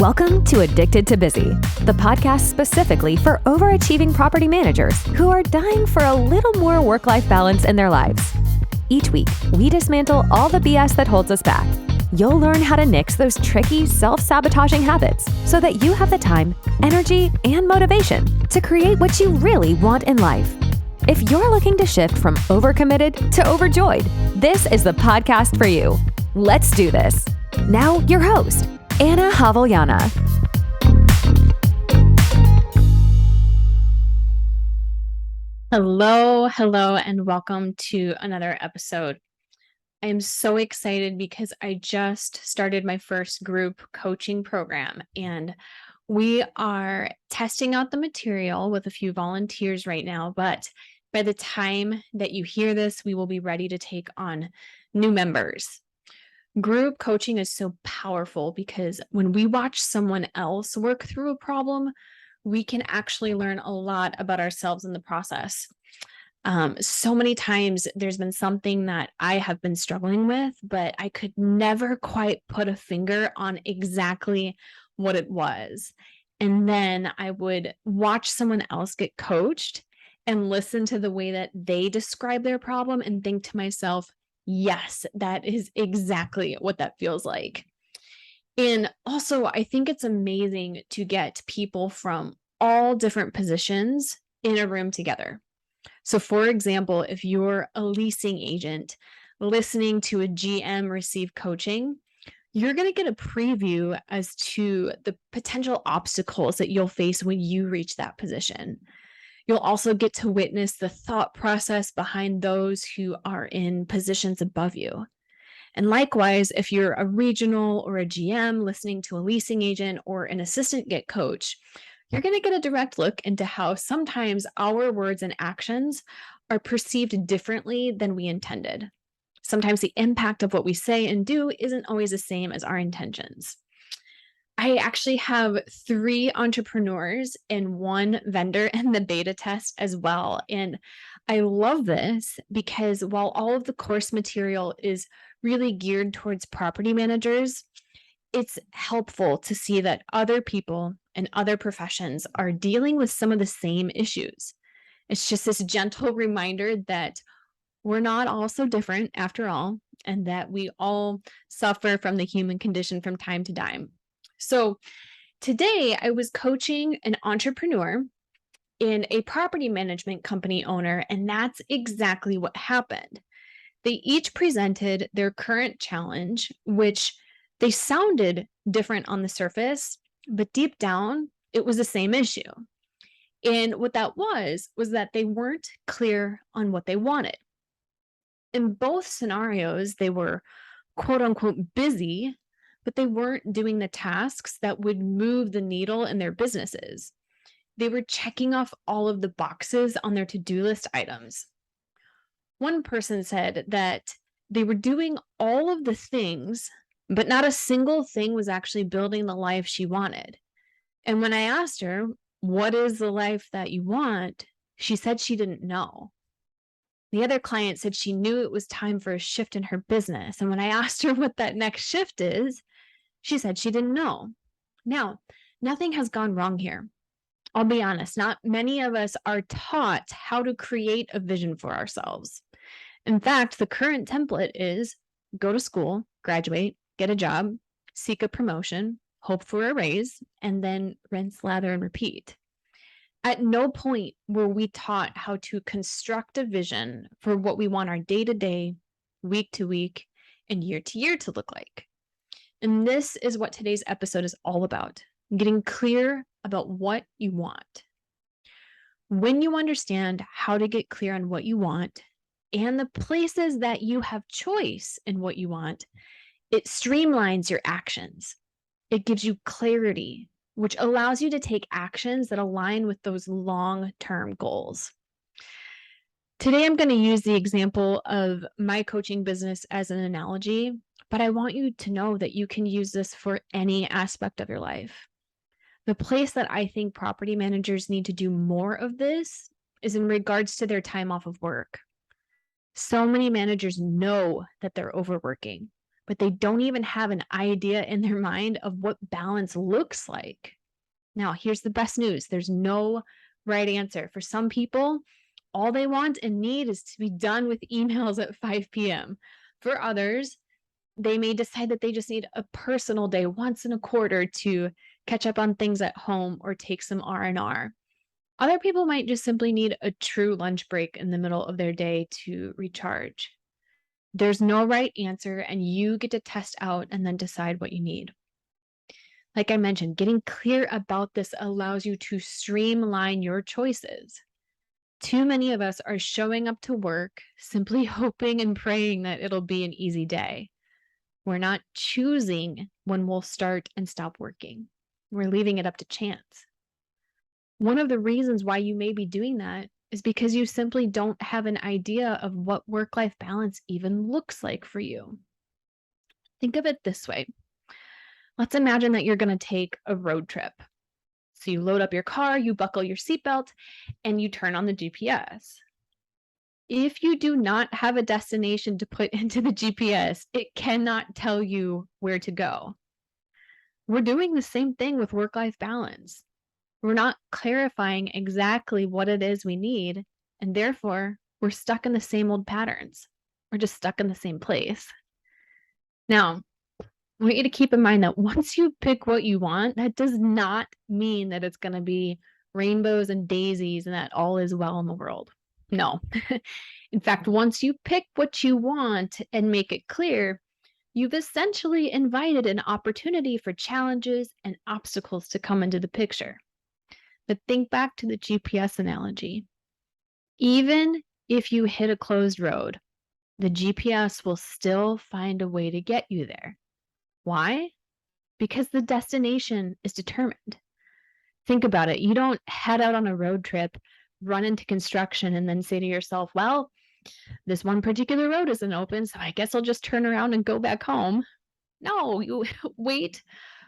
Welcome to Addicted to Busy, the podcast specifically for overachieving property managers who are dying for a little more work-life balance in their lives. Each week, we dismantle all the BS that holds us back. You'll learn how to nix those tricky, self-sabotaging habits so that you have the time, energy, and motivation to create what you really want in life. If you're looking to shift from overcommitted to overjoyed, this is the podcast for you. Let's do this. Now, your host, Anna Havliana. Hello, and welcome to another episode. I am so excited because I just started my first group coaching program, and we are testing out the material with a few volunteers right now, but by the time that you hear this, we will be ready to take on new members. Group coaching is so powerful because when we watch someone else work through a problem, we can actually learn a lot about ourselves in the process. So many times there's been something that I have been struggling with, but I could never quite put a finger on exactly what it was. And then I would watch someone else get coached and listen to the way that they describe their problem and think to myself, yes, that is exactly what that feels like. And also, I think it's amazing to get people from all different positions in a room together. So, for example, if you're a leasing agent listening to a GM receive coaching, you're going to get a preview as to the potential obstacles that you'll face when you reach that position. You'll also get to witness the thought process behind those who are in positions above you. And likewise, if you're a regional or a GM listening to a leasing agent or an assistant get coached, you're going to get a direct look into how sometimes our words and actions are perceived differently than we intended. Sometimes the impact of what we say and do isn't always the same as our intentions. I actually have 3 entrepreneurs and 1 vendor in the beta test as well. And I love this because while all of the course material is really geared towards property managers, it's helpful to see that other people and other professions are dealing with some of the same issues. It's just this gentle reminder that we're not all so different after all, and that we all suffer from the human condition from time to time. So today I was coaching an entrepreneur and a property management company owner, and that's exactly what happened. They each presented their current challenge, which they sounded different on the surface, but deep down, it was the same issue. And what that was that they weren't clear on what they wanted. In both scenarios, they were quote unquote busy, but they weren't doing the tasks that would move the needle in their businesses. They were checking off all of the boxes on their to-do list items. One person said that they were doing all of the things, but not a single thing was actually building the life she wanted. And when I asked her, what is the life that you want? She said she didn't know. The other client said she knew it was time for a shift in her business. And when I asked her what that next shift is, she said she didn't know. Now, nothing has gone wrong here. I'll be honest, not many of us are taught how to create a vision for ourselves. In fact, the current template is go to school, graduate, get a job, seek a promotion, hope for a raise, and then rinse, lather, and repeat. At no point were we taught how to construct a vision for what we want our day-to-day, week-to-week, and year-to-year to look like. And this is what today's episode is all about, getting clear about what you want. When you understand how to get clear on what you want and the places that you have choice in what you want, it streamlines your actions. It gives you clarity, which allows you to take actions that align with those long-term goals. Today, I'm going to use the example of my coaching business as an analogy, but I want you to know that you can use this for any aspect of your life. The place that I think property managers need to do more of this is in regards to their time off of work. So many managers know that they're overworking, but they don't even have an idea in their mind of what balance looks like. Now, here's the best news. There's no right answer. For some people, all they want and need is to be done with emails at 5 p.m. For others, they may decide that they just need a personal day once in a quarter to catch up on things at home or take some R&R. Other people might just simply need a true lunch break in the middle of their day to recharge. There's no right answer, and you get to test out and then decide what you need. Like I mentioned, getting clear about this allows you to streamline your choices. Too many of us are showing up to work simply hoping and praying that it'll be an easy day. We're not choosing when we'll start and stop working. We're leaving it up to chance. One of the reasons why you may be doing that is because you simply don't have an idea of what work-life balance even looks like for you. Think of it this way. Let's imagine that you're going to take a road trip. So you load up your car, you buckle your seatbelt, and you turn on the GPS. If you do not have a destination to put into the GPS, it cannot tell you where to go. We're doing the same thing with work-life balance. We're not clarifying exactly what it is we need, and therefore we're stuck in the same old patterns. We're just stuck in the same place. Now, I want you to keep in mind that once you pick what you want, that does not mean that it's going to be rainbows and daisies and that all is well in the world. No. In fact, once you pick what you want and make it clear, you've essentially invited an opportunity for challenges and obstacles to come into the picture. But think back to the GPS analogy. Even if you hit a closed road, the GPS will still find a way to get you there. Why? Because the destination is determined. Think about it. You don't head out on a road trip, run into construction, and then say to yourself, well, this one particular road isn't open, so I guess I'll just turn around and go back home. No, you wait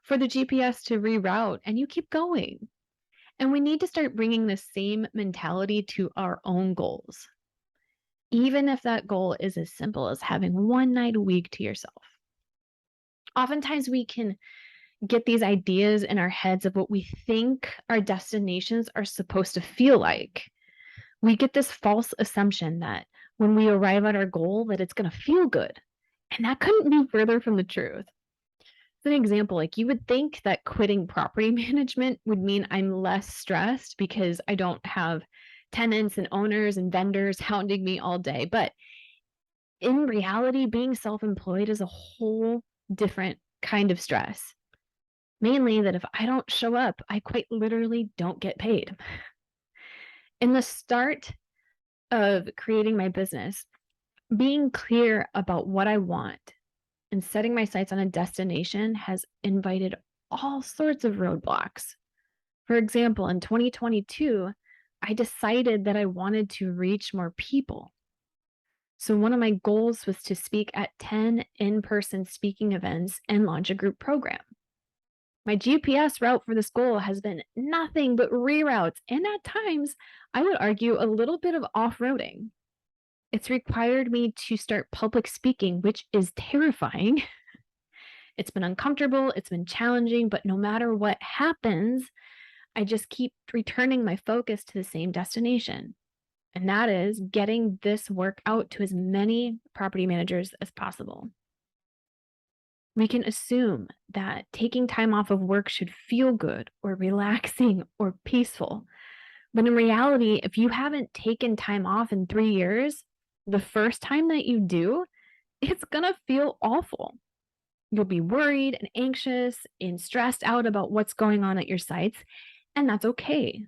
for the GPS to reroute and you keep going. And we need to start bringing the same mentality to our own goals, even if that goal is as simple as having one night a week to yourself. Oftentimes we can get these ideas in our heads of what we think our destinations are supposed to feel like. We get this false assumption that when we arrive at our goal that it's going to feel good. And that couldn't be further from the truth. As an example, like you would think that quitting property management would mean I'm less stressed because I don't have tenants and owners and vendors hounding me all day. But in reality, being self-employed is a whole different kind of stress. Mainly that if I don't show up, I quite literally don't get paid. In the start of creating my business, being clear about what I want and setting my sights on a destination has invited all sorts of roadblocks. For example, in 2022, I decided that I wanted to reach more people. So one of my goals was to speak at 10 in-person speaking events and launch a group program. My GPS route for this goal has been nothing but reroutes, and at times, I would argue a little bit of off-roading. It's required me to start public speaking, which is terrifying. It's been uncomfortable, it's been challenging, but no matter what happens, I just keep returning my focus to the same destination. And that is getting this work out to as many property managers as possible. We can assume that taking time off of work should feel good or relaxing or peaceful. But in reality, if you haven't taken time off in 3 years, the first time that you do, it's going to feel awful. You'll be worried and anxious and stressed out about what's going on at your sites, and that's okay.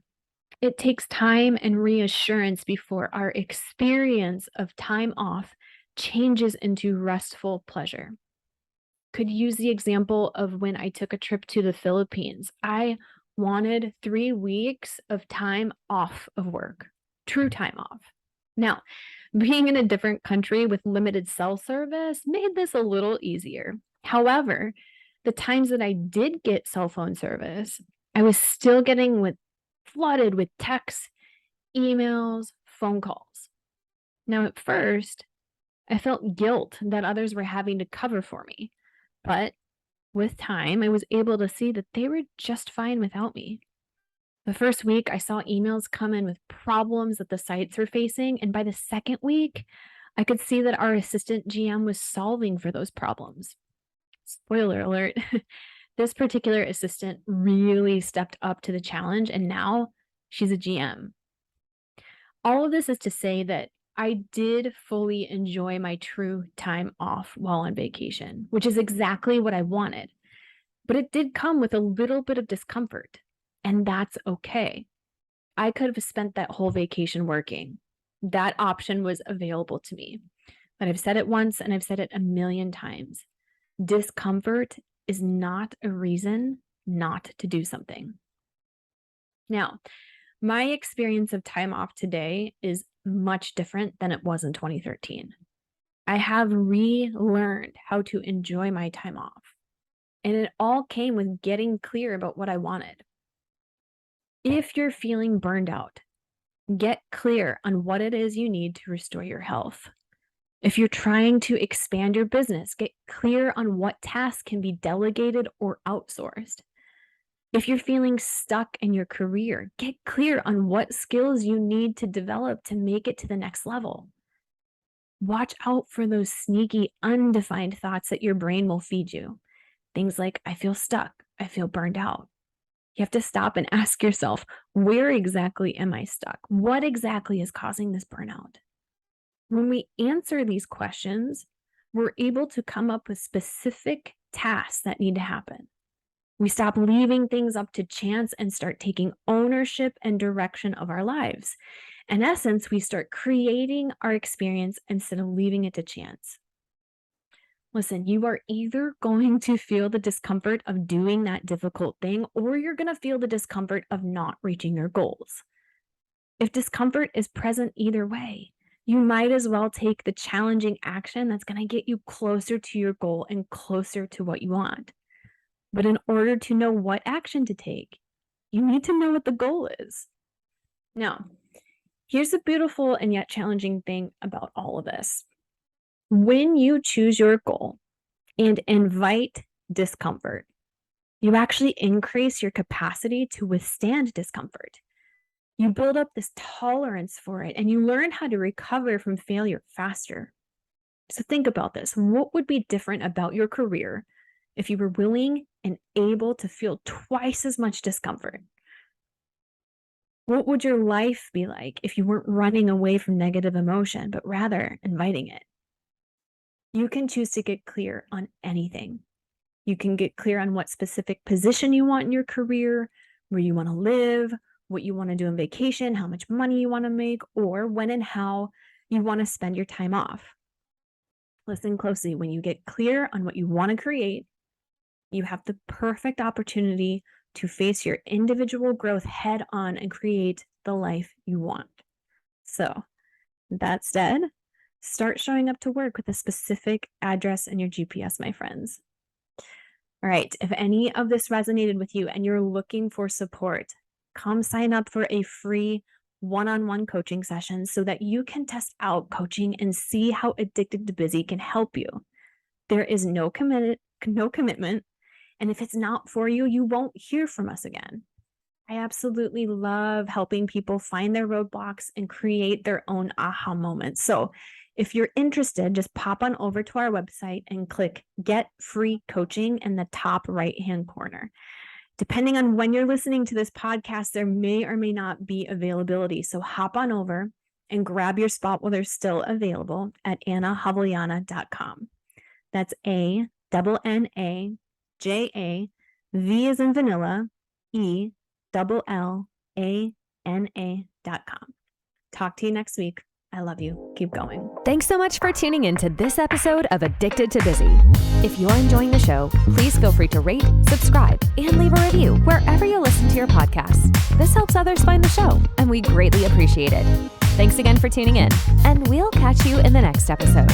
It takes time and reassurance before our experience of time off changes into restful pleasure. Could use the example of when I took a trip to the Philippines. I wanted 3 weeks of time off of work, true time off. Now, being in a different country with limited cell service made this a little easier. However, the times that I did get cell phone service, I was still getting flooded with texts, emails, phone calls. Now, at first, I felt guilt that others were having to cover for me. But with time, I was able to see that they were just fine without me. The first week, I saw emails come in with problems that the sites were facing. And by the second week, I could see that our assistant GM was solving for those problems. Spoiler alert, this particular assistant really stepped up to the challenge, and now she's a GM. All of this is to say that I did fully enjoy my true time off while on vacation, which is exactly what I wanted. But it did come with a little bit of discomfort, and that's okay. I could have spent that whole vacation working. That option was available to me. But I've said it once and I've said it a million times. Discomfort is not a reason not to do something. Now, my experience of time off today is much different than it was in 2013. I have relearned how to enjoy my time off, and it all came with getting clear about what I wanted. If you're feeling burned out, get clear on what it is you need to restore your health. If you're trying to expand your business, get clear on what tasks can be delegated or outsourced. If you're feeling stuck in your career, get clear on what skills you need to develop to make it to the next level. Watch out for those sneaky, undefined thoughts that your brain will feed you. Things like, I feel stuck, I feel burned out. You have to stop and ask yourself, where exactly am I stuck? What exactly is causing this burnout? When we answer these questions, we're able to come up with specific tasks that need to happen. We stop leaving things up to chance and start taking ownership and direction of our lives. In essence, we start creating our experience instead of leaving it to chance. Listen, you are either going to feel the discomfort of doing that difficult thing, or you're going to feel the discomfort of not reaching your goals. If discomfort is present either way, you might as well take the challenging action that's going to get you closer to your goal and closer to what you want. But in order to know what action to take, you need to know what the goal is. Now, here's the beautiful and yet challenging thing about all of this. When you choose your goal and invite discomfort, you actually increase your capacity to withstand discomfort. You build up this tolerance for it, and you learn how to recover from failure faster. So think about this. What would be different about your career if you were willing and able to feel twice as much discomfort? What would your life be like if you weren't running away from negative emotion, but rather inviting it? You can choose to get clear on anything. You can get clear on what specific position you want in your career, where you want to live, what you want to do on vacation, how much money you want to make, or when and how you want to spend your time off. Listen closely. When you get clear on what you want to create, you have the perfect opportunity to face your individual growth head on and create the life you want. So, that said, start showing up to work with a specific address in your GPS, my friends. All right, if any of this resonated with you and you're looking for support, come sign up for a free one-on-one coaching session so that you can test out coaching and see how Addicted to Busy can help you. There is no commitment, and if it's not for you, you won't hear from us again. I absolutely love helping people find their roadblocks and create their own aha moments. So if you're interested, just pop on over to our website and click Get Free Coaching in the top right-hand corner. Depending on when you're listening to this podcast, there may or may not be availability. So hop on over and grab your spot while they're still available at AnnaHavliana.com. That's ANNAJA, V as in vanilla, ELLANA.com. Talk to you next week. I love you. Keep going. Thanks so much for tuning in to this episode of Addicted to Busy. If you're enjoying the show, please feel free to rate, subscribe, and leave a review wherever you listen to your podcasts. This helps others find the show, and we greatly appreciate it. Thanks again for tuning in, and we'll catch you in the next episode.